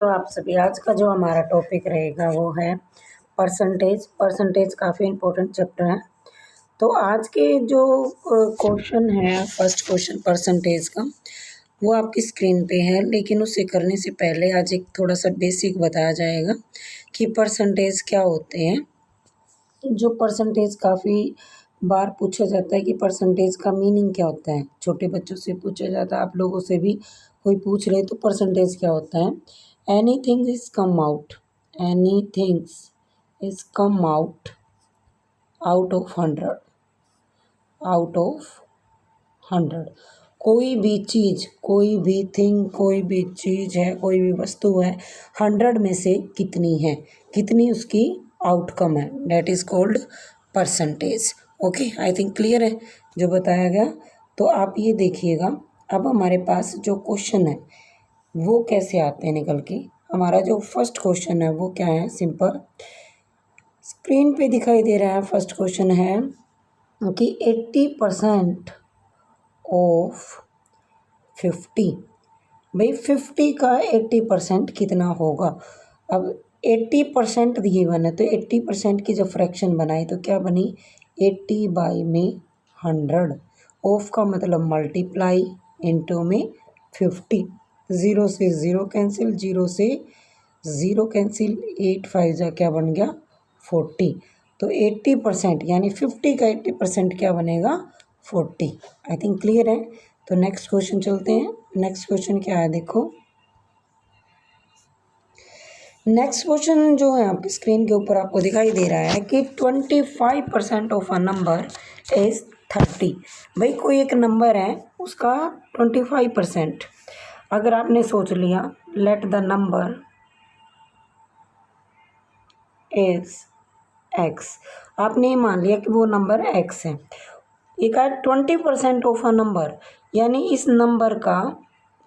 तो आप सभी, आज का जो हमारा टॉपिक रहेगा वो है परसेंटेज। परसेंटेज काफ़ी इम्पोर्टेंट चैप्टर है। तो आज के जो क्वेश्चन है, फर्स्ट क्वेश्चन परसेंटेज का, वो आपकी स्क्रीन पे है। लेकिन उसे करने से पहले आज एक थोड़ा सा बेसिक बताया जाएगा कि परसेंटेज क्या होते हैं। जो परसेंटेज काफ़ी बार पूछा जाता है कि परसेंटेज का मीनिंग क्या होता है। छोटे बच्चों से पूछा जाता है, आप लोगों से भी कोई पूछ रहे तो परसेंटेज क्या होता है। Anything is come out, anythings is come out out of 100, out of 100। कोई भी चीज़, कोई भी थिंग, कोई भी चीज़ है, कोई भी वस्तु है, 100 में से कितनी है, कितनी उसकी आउटकम है, that is called percentage. Okay, I think clear है जो बताया गया। तो आप ये देखिएगा, अब हमारे पास जो क्वेश्चन है वो कैसे आते हैं निकल के। हमारा जो फर्स्ट क्वेश्चन है वो क्या है, सिंपल स्क्रीन पे दिखाई दे रहा है। फर्स्ट क्वेश्चन है कि 80% ऑफ 50। भाई 50 का 80% कितना होगा। अब 80% गिवन है तो 80% की जब फ्रैक्शन बनाई तो क्या बनी, 80 बाई में 100। ऑफ का मतलब मल्टीप्लाई, इंटू में 50। ज़ीरो से ज़ीरो कैंसिल, ज़ीरो से ज़ीरो कैंसिल, 8 5 जा क्या बन गया 40। तो 80% यानी 50 का 80% क्या बनेगा 40। आई थिंक क्लियर है। तो नेक्स्ट क्वेश्चन चलते हैं। नेक्स्ट क्वेश्चन क्या है देखो। नेक्स्ट क्वेश्चन जो है आपकी स्क्रीन के ऊपर आपको दिखाई दे रहा है कि 25% ऑफ अ नंबर इज 30। भाई कोई एक नंबर है उसका 25%। अगर आपने सोच लिया let the number is x, आपने ये मान लिया कि वो नंबर एक्स है। एक है 20% ऑफ अ नंबर, यानी इस नंबर का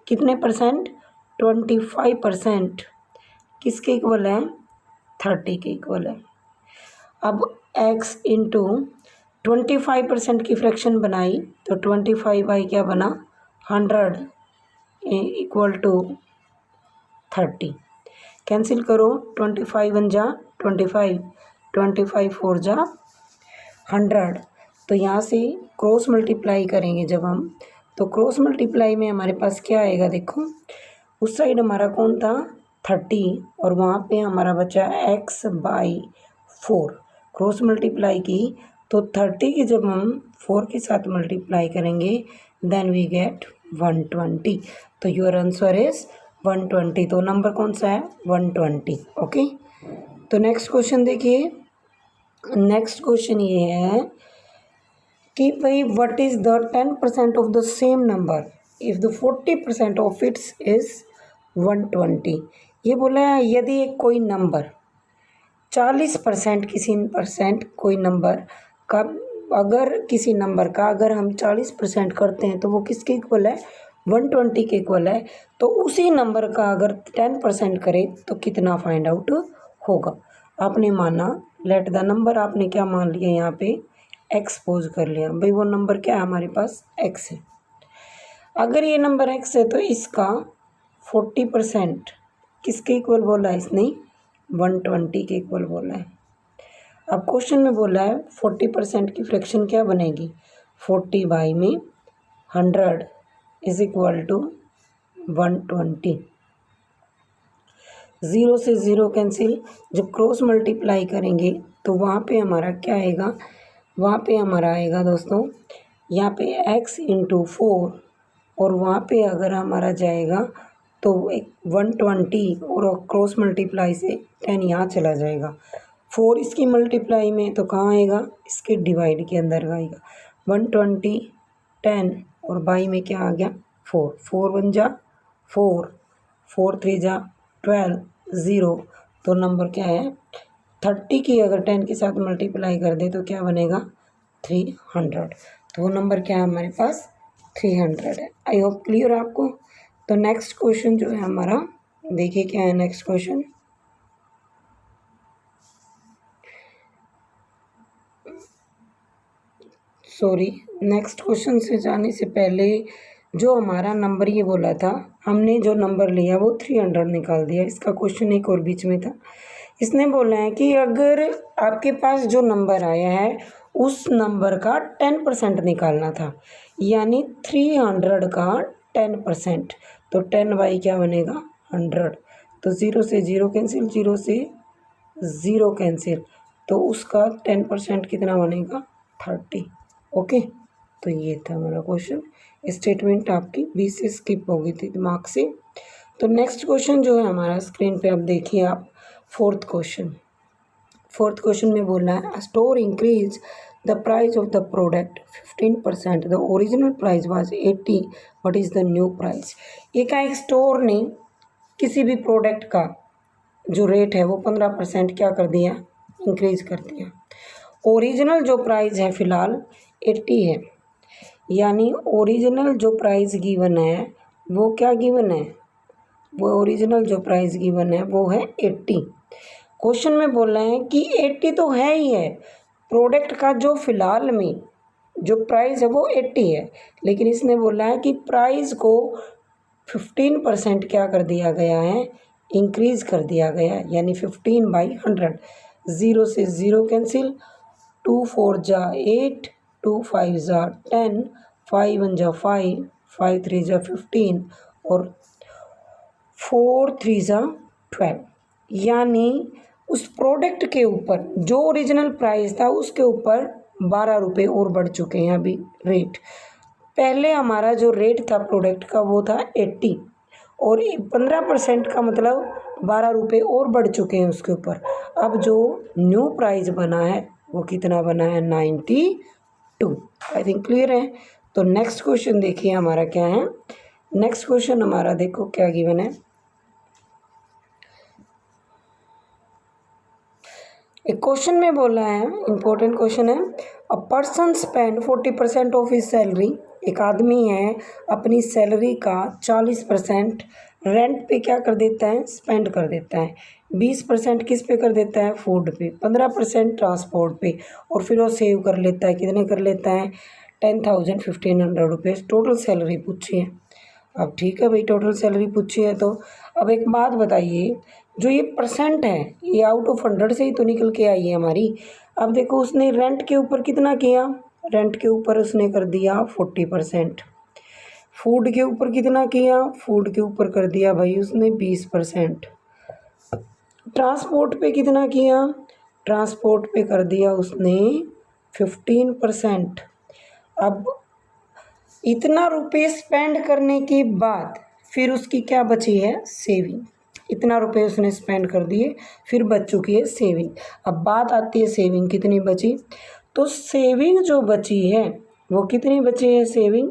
कितने परसेंट, 25% किसके इक्वल है, 30 के इक्वल है। अब x इंटू 25% की फ्रैक्शन बनाई तो 25 बाई क्या बना 100 इक्वल टू 30। कैंसिल करो, 25 वन जा 25, 25 फोर जा 100। तो यहाँ से क्रॉस मल्टीप्लाई करेंगे जब हम, तो क्रॉस मल्टीप्लाई में हमारे पास क्या आएगा देखो। उस साइड हमारा कौन था 30 और वहाँ पे हमारा बचा x बाई 4। क्रॉस मल्टीप्लाई की तो 30 की जब हम 4 के साथ मल्टीप्लाई करेंगे देन वी गेट 120। तो योर आंसर इज 120। तो नंबर कौन सा है 120। ओके, तो नेक्स्ट क्वेश्चन देखिए। नेक्स्ट क्वेश्चन ये है कि भाई what is the 10% of the same number if the 40% of its is 120। ये बोला है यदि एक कोई नंबर 40% किसी परसेंट कोई नंबर का, अगर किसी नंबर का अगर हम 40% करते हैं तो वो किसके इक्वल है 120 के इक्वल है। तो उसी नंबर का अगर 10% करें तो कितना फाइंड आउट होगा। आपने माना लेट द नंबर, आपने क्या मान लिया यहाँ पे एक्स पोज कर लिया। भाई वो नंबर क्या है हमारे पास एक्स है। अगर ये नंबर एक्स है तो इसका 40% किसके इक्वल बोला है इसने 120 के इक्वल बोला है। अब क्वेश्चन में बोला है 40% की फ्रैक्शन क्या बनेगी 40 बाई में 100 इज इक्वल टू 120। ज़ीरो से ज़ीरो कैंसिल, जब क्रॉस मल्टीप्लाई करेंगे तो वहाँ पे हमारा क्या आएगा, वहाँ पे हमारा आएगा दोस्तों यहाँ पे x इंटू 4 और वहाँ पे अगर हमारा जाएगा तो 120 और क्रॉस मल्टीप्लाई से 10 यहाँ चला जाएगा। 4 इसकी मल्टीप्लाई में तो कहाँ आएगा, इसके डिवाइड के अंदर आएगा। 120 10 और बाई में क्या आ गया 4, 4 1 जा 4, 4 3 जा 12, 0। तो नंबर क्या है 30 की अगर 10 के साथ मल्टीप्लाई कर दे तो क्या बनेगा 300। तो वो नंबर क्या है हमारे पास 300 है। आई होप क्लियर है आपको। तो नेक्स्ट क्वेश्चन जो है हमारा, देखिए क्या है next question. Sorry, next question से जाने से पहले जो हमारा नंबर ये बोला था, हमने जो नंबर लिया वो 300 निकाल दिया। इसका क्वेश्चन एक और बीच में था, इसने बोला है कि अगर आपके पास जो नंबर आया है उस नंबर का 10% निकालना था, यानी 300 का 10%, तो 10 क्या बनेगा 100, तो 0 से 0 कैंसिल, 0 से 0 कैंसिल, तो उसका 10% कितना बनेगा 30। ओके, तो ये था हमारा क्वेश्चन। स्टेटमेंट आपकी 20 से स्किप हो गई थी दिमाग से। तो नेक्स्ट क्वेश्चन जो है हमारा स्क्रीन पे आप देखिए आप, फोर्थ क्वेश्चन में बोलना है a store increase the price of the product 15%, the original price was 80, what is the new price. एक स्टोर ने किसी भी प्रोडक्ट का जो रेट है वो 15% क्या कर दिया, इंक्रीज कर दिया। ओरिजिनल जो प्राइस है फ़िलहाल 80 है, यानी ओरिजिनल जो प्राइस गिवन है वो क्या गिवन है, वो ओरिजिनल जो प्राइस गिवन है वो है 80। क्वेश्चन में बोल रहे हैं कि 80 तो है ही है, प्रोडक्ट का जो फ़िलहाल में जो प्राइस है वो 80 है, लेकिन इसने बोला है कि प्राइस को 15% क्या कर दिया गया है, इंक्रीज़ कर दिया गया है, यानी 15/100। 0 से 0 कैंसिल, 2 4 जा 8, 2 5 जा 10, 5 1 जा 5, 5 3 जा 15 और 4 3 जा 12, यानी उस प्रोडक्ट के ऊपर जो ओरिजिनल प्राइस था उसके ऊपर 12 रुपये और बढ़ चुके हैं अभी रेट। पहले हमारा जो रेट था प्रोडक्ट का वो था 80 और 15% का मतलब 12 रुपये और बढ़ चुके हैं उसके ऊपर। अब जो न्यू प्राइस बना है वो कितना बना है 92। आई थिंक क्लियर है। तो नेक्स्ट क्वेश्चन देखिए हमारा क्या है। नेक्स्ट क्वेश्चन हमारा देखो क्या गिवन है। एक क्वेश्चन में बोला है, इम्पोर्टेंट क्वेश्चन है, a person spend 40% of his salary, एक आदमी है अपनी सैलरी का 40% रेंट पे क्या कर देता है, स्पेंड कर देता है, 20% किस पे कर देता है, फूड पे, 15% ट्रांसपोर्ट पे, और फिर वो सेव कर लेता है, कितने कर लेता है 10,000 1500 रुपीज़ टोटल सैलरी पूछी है। अब ठीक है भाई, टोटल सैलरी पूछी है तो अब एक बात बताइए, जो ये परसेंट है ये आउट ऑफ 100 से ही तो निकल के आई है हमारी। अब देखो उसने रेंट के ऊपर कितना किया, रेंट के ऊपर उसने कर दिया 40%, फूड के ऊपर कितना किया, फूड के ऊपर कर दिया भाई उसने 20%, ट्रांसपोर्ट पे कितना किया, ट्रांसपोर्ट पे कर दिया उसने 15%। अब इतना रुपये स्पेंड करने के बाद फिर उसकी क्या बची है, सेविंग। इतना रुपये उसने स्पेंड कर दिए, फिर बच चुकी है सेविंग। अब बात आती है सेविंग कितनी बची, तो सेविंग जो बची है वो कितनी बची है, सेविंग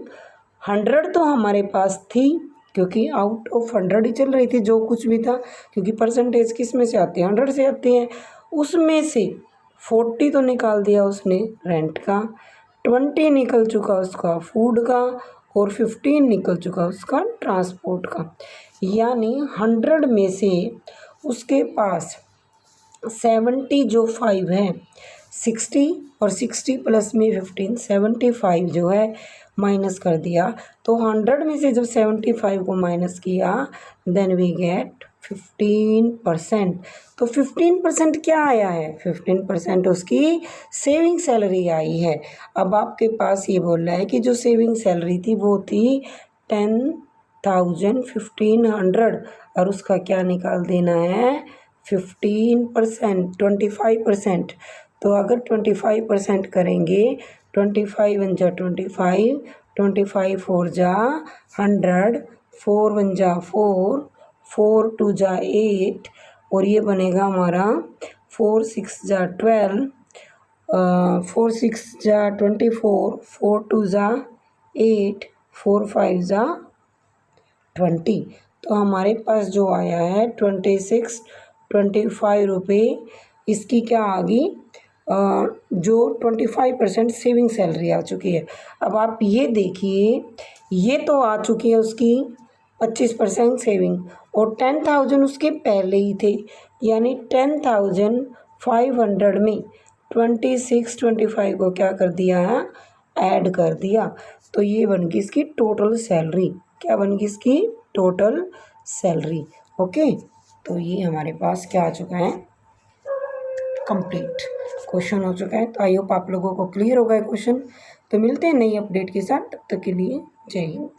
100 तो हमारे पास थी, क्योंकि आउट ऑफ 100 ही चल रही थी जो कुछ भी था, क्योंकि परसेंटेज किस में से आती है, 100 से आती है। उसमें से 40 तो निकाल दिया उसने रेंट का, 20 निकल चुका उसका फूड का, और 15 निकल चुका उसका ट्रांसपोर्ट का, यानी 100 में से उसके पास 70 जो 5 है, 60 और 60 प्लस में 15, 75 जो है माइनस कर दिया। तो 100 में से जब 75 को माइनस किया देन वी गेट 15%। तो 15% क्या आया है, 15% उसकी सेविंग सैलरी आई है। अब आपके पास ये बोल रहा है कि जो सेविंग सैलरी थी वो थी 10,000 1500, और उसका क्या निकाल देना है 15%, 25%। तो अगर 25% करेंगे, 25 1 जा 25, 25 4 जा 100, 4 1 जा 4, 4 2 जा 8, और ये बनेगा हमारा 4 6 जा 12, 4 6 जा 24, 4 2 जा 8, 4 5 जा 20। तो हमारे पास जो आया है 25 रुपये, इसकी क्या आ गई, जो 25% सेविंग सैलरी आ चुकी है। अब आप ये देखिए, ये तो आ चुकी है उसकी 25% सेविंग, और 10,000 उसके पहले ही थे, यानी 10,500 में 26 25 को क्या कर दिया है, ऐड कर दिया। तो ये बन गई इसकी टोटल सैलरी, क्या बन गई इसकी टोटल सैलरी। ओके, तो ये हमारे पास क्या आ चुका है, कंप्लीट क्वेश्चन हो चुका है। तो आई होप आप लोगों को क्लियर होगा क्वेश्चन। तो मिलते हैं नई अपडेट के साथ, तब तक के लिए जय हिंद।